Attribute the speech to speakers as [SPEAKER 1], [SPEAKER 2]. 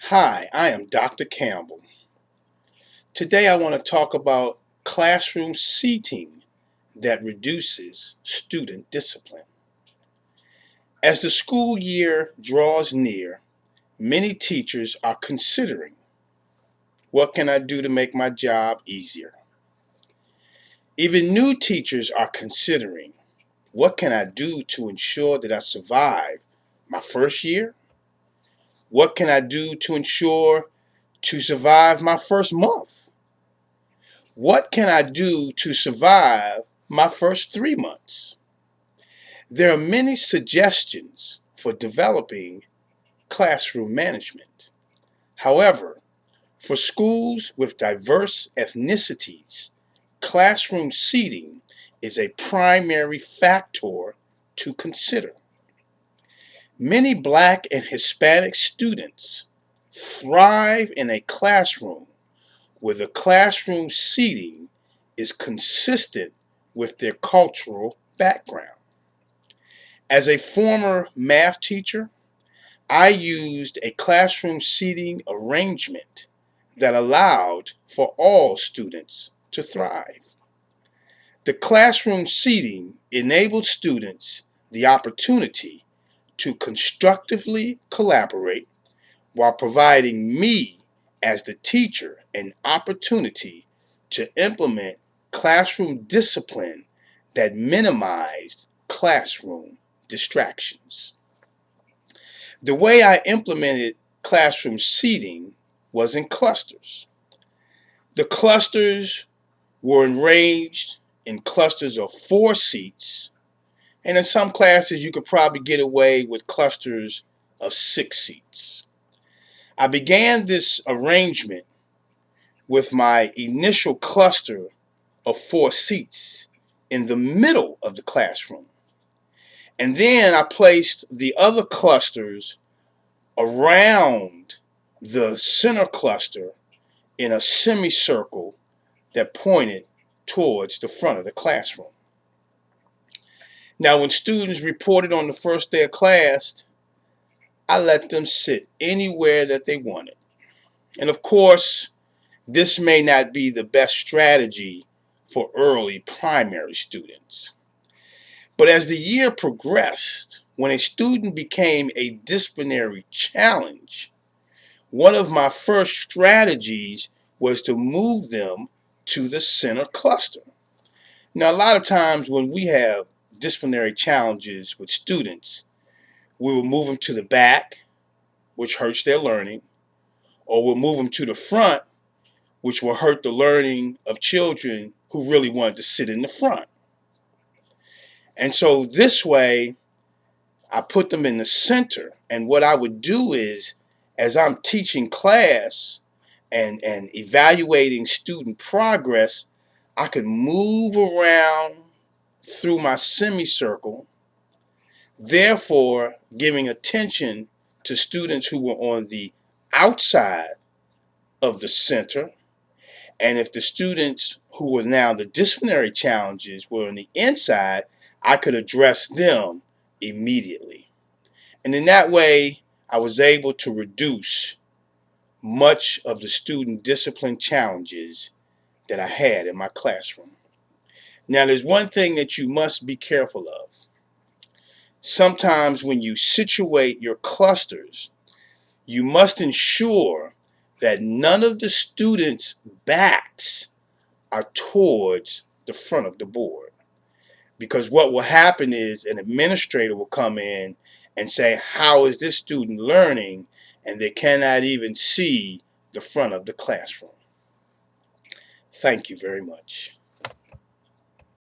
[SPEAKER 1] Hi, I am Dr. Campbell. Today I want to talk about classroom seating that reduces student discipline. As the school year draws near, many teachers are considering, what can I do to make my job easier? Even new teachers are considering, what can I do to ensure that I survive my first year? What can I do to ensure to survive my first month? What can I do to survive my first 3 months? There are many suggestions for developing classroom management. However, for schools with diverse ethnicities, classroom seating is a primary factor to consider. Many Black and Hispanic students thrive in a classroom where the classroom seating is consistent with their cultural background. As a former math teacher, I used a classroom seating arrangement that allowed for all students to thrive. The classroom seating enabled students the opportunity to constructively collaborate while providing me as the teacher an opportunity to implement classroom discipline that minimized classroom distractions. The way I implemented classroom seating was in clusters. The clusters were arranged in clusters of 4 seats, and in some classes you could probably get away with clusters of 6 seats. I began this arrangement with my initial cluster of 4 seats in the middle of the classroom. And then I placed the other clusters around the center cluster in a semicircle that pointed towards the front of the classroom. Now, when students reported on the first day of class, I let them sit anywhere that they wanted. And of course, this may not be the best strategy for early primary students. But as the year progressed, when a student became a disciplinary challenge, one of my first strategies was to move them to the center cluster. Now, a lot of times when we have disciplinary challenges with students, we will move them to the back, which hurts their learning, or we'll move them to the front, which will hurt the learning of children who really wanted to sit in the front. And so this way, I put them in the center. And what I would do is, as I'm teaching class and evaluating student progress, I could move around through my semicircle, therefore giving attention to students who were on the outside of the center. And if the students who were now the disciplinary challenges were on the inside, I could address them immediately. And in that way, I was able to reduce much of the student discipline challenges that I had in my classroom. Now, there's one thing that you must be careful of. Sometimes when you situate your clusters, you must ensure that none of the students' backs are towards the front of the board. Because what will happen is an administrator will come in and say, how is this student learning? And they cannot even see the front of the classroom. Thank you very much.